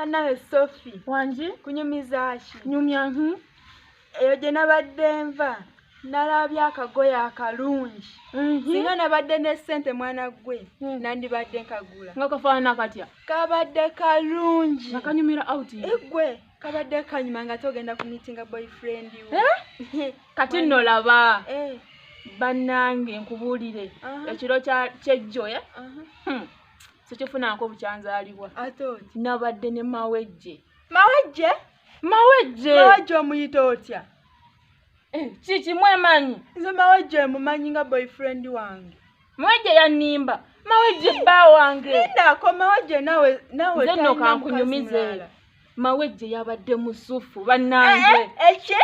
nawe Sophie wanji kunyumizaaki nyumya eyo gye nabadde nva nalabye akagoye akalungi singa nabadde ne ssente mwana gwe nandibadde nkagula nga kafaanana katya kabadde kalungi nga kanyumira out egwe kabadde kanyuma nga togenda ku meetinga boyfriend we kati nno laba bannange nkubuulire ekiro kyejjoya sikifunanko bukyanzaalibwa nabadde ne mawejje omuyita otya kiki mwemanyi nze mawejje mumanyi nga boyfriend wange mawejje yannimba mawejje bba wange ndako mawejje nawe nze nno kankunyumize mawejje yabadde musufu bannange eki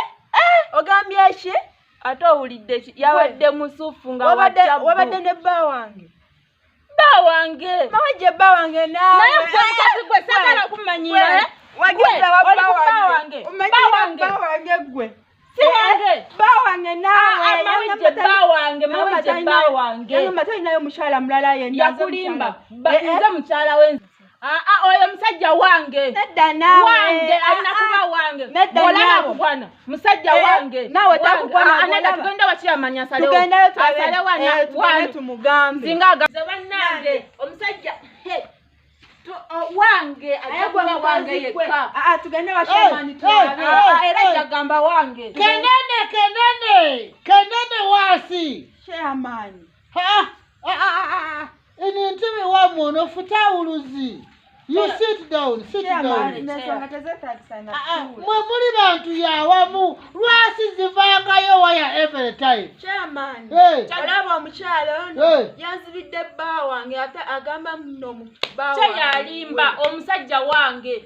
ogambye eki ate owulidde ki yabadde musufu nga wabadde ne bba wange mawejje bba wange naye gwe mukazi gwe sagala kumanyira wageza bba wange gwe bawange nawe mawejje bba wange matalinayo mukyala mulala yakulimba nze mukyala we oyo musajja wange nedda nawe alina kuba wange olaba kugwana musajja wange nawe takugwana tugenda wakiyamanya asalewo tumugambe zingaze bannange omusajja wange ajakuba wange yekka tugende wakiyamanya tulabe era jagamba wange kenene wasi chairman ini ntimi wamuno futawuluzi you sit down mwe muli bantu yawamu lwasi zivangayo waya every time chairman olaba omukyala ono yanzibidde bba wange ate agamba nno kyeyalimba omusajja wange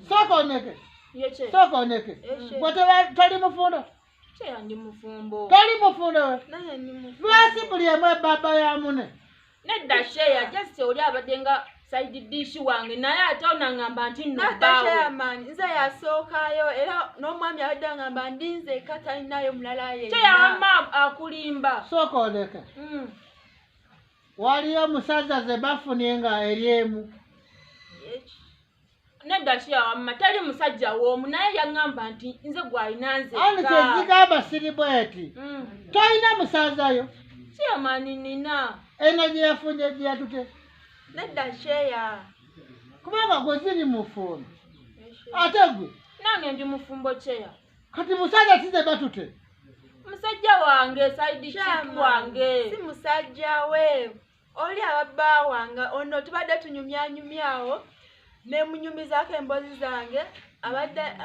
sokoneke tali mufunda kyeyandi mufumbo tali mufunda we lwasi buli emu ebaba ya mune nedda sheya just oli abadde nga side dish wange naye ate onangamba nti nnobawe nze yasookayo era n'omwami abadde angamba ndinze katalinayo mulala yenna kyeyama akulimba sokoneke waliyo musaza ze bafunye nga eryemu nedda kyeyawamma tali musajja w'omu naye yaŋŋamba nti nze gwalina nzekka ani kyezigamba siribweti tolina musazayo kyeyamani nina eno gye yafunye gye yatute nedda sheya kubanga gwe ziri mufumbo ate gwe nange ndi mufumbo kyeya kati musajja size batute musajja wange side chick wange si musajja we oli ababba wange ono tubadde tunyumyanyumyawo nemunyumizaako emboozi zange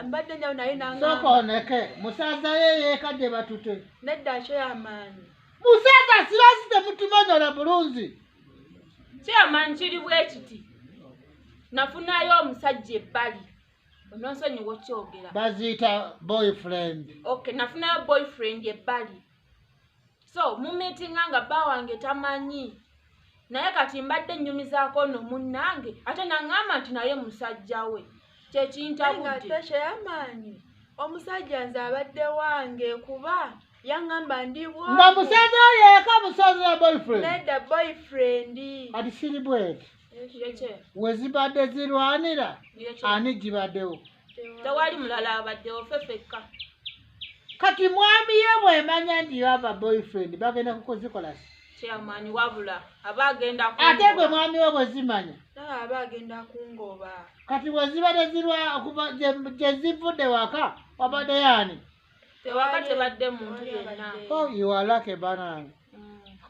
mbadde njawo naye sokoneke musaza ye yeekadde batute nedda kyeyamaanyi musaza sirasi temutumanyola bulunzi kyeyamaanyi kiri bwe kiti nafunayo omusajja ebbali ononsonyiwa okyogera baziyita boyfriend nafunayo boyfriend ebbali so mumitinga nga bba wange tamanyi naye kati mbadde nnyumizaako no munnange ate naŋŋamba nti naye musajja we kyekintabudde kyeyamaanyi omusajja nze abadde wange kuba yaŋŋamba ndi bwange nga musaza yeeka musaza ya boyfriend nedda boyfriend ati siri bweti wezibadde zirwanira ani gibaddewo tewali mulala abaddewo fefekka kati mwami ye bwemanya nti yava boyfriend bagenda kukuzikola kyeyamaanyi wabula aba agenda ate gwe mwami we bwezimanya naye aba agenda kungoba kati wezibadde gye zivudde waka wabadde yaani tewaka tebadde muntu yenna iwalake banange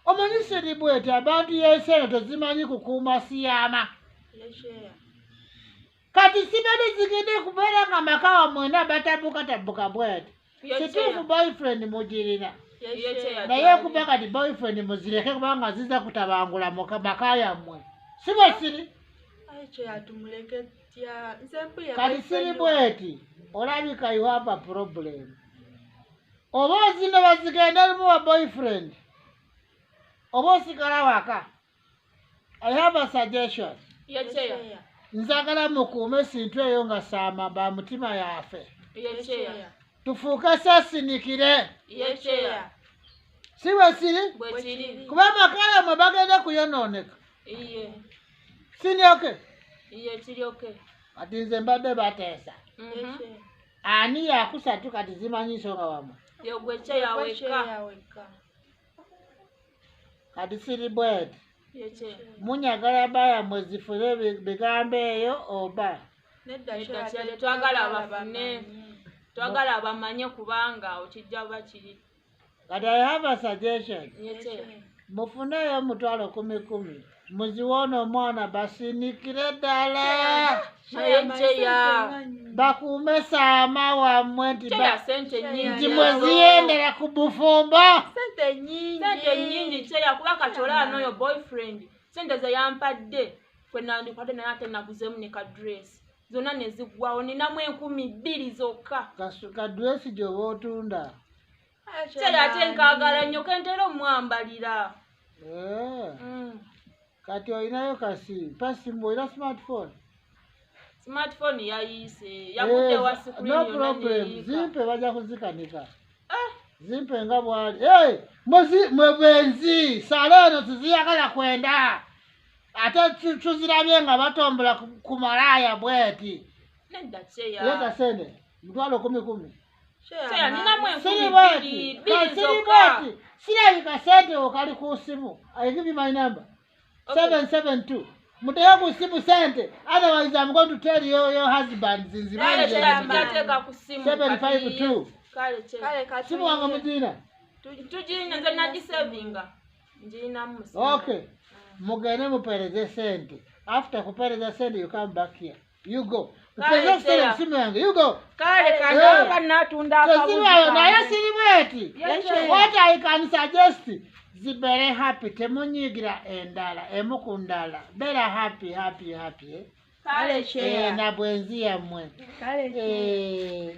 omanyi siri bweti abantu yeseeno tezimanyi kukuuma siyama kati sibadde zigende kubeera nga makawa mwena batabukatabbuka bweti kituufu boyfriend mugirina naye okuba kati boyfriend muzireke kubanga ziza kutabangula maka yammwe si bwe siri kati siri bweti olabika you have a problem oba ozino bazigenda erimu wa boyfriend oba osigala waka I have a suggestion nzagala mukuume esintu eyo nga saama ba mutima yaffe tufuuke sesinikire si bwe siri kuba amakaya mwe bagenda kuyonooneka sinyoke kati nze mbadde bateesa Mhm. ani yakusatu kati zimanyi nsonga wamwe Yogwe cheya weka. kati siri bweti Yeche. munyagala baya mwezifune bigambo eyo oba Nedda Kyale twagala abafune. Twagala abamanye kubanga okijja bakiri. kati I have a suggestion Yeche. mufuneyo 10,000 muziwona omwana basinikire ddala Cheya. bakuume saama wammwe nti Cheya sente nyingi. nti mweziyendera ku bufumbo Sente nyingi. Sente nyingi cheya kuba katola anoyo boyfriend. Sente ze yampadde. Kwe nandikwadde naye ate naguzemu ne ka dress. Zonna ne ziggwawo ninamu 2,000 zokka. kadresi gyoba otunda Cheya ate nkaagala nnyo kentera omwambalira. Kati olinayo kasi pasimbu olina smartphone Smartphone yayiise. Yagudde wa screen no yonna problem neyiika. zimpe bajja kuzikanika zimpe nga bwali mwe bwenzi sala eno tuziyagala kwenda ate tuzirabye nga batombola ku malaya bweti Nedda cheya. leta sene 10,000 Cheya ninamu siri 2,000 bweti zokka. sirabika sente okali ku simu I give you my number Okay. 772 muteyo ku simu sente otherwise I'm going to tell your husband Kale zinzibanje cheya tujateeka ku simu. 752 Kale cheya. Kale kati. simu wange mugina Tugirina nze nagisavinga. Njirinamu simu. okay mugende mupereze sente after kupereza sente you come back here you go mupereze sente simu yange you go Kale kanaba natunda akabuzi. tezibwayo naye siri bweti Yes, what I can suggest zibere happy temunyigira endala emu ku ndala bera happy Kale cheya. na bwenzi yammwe Kale.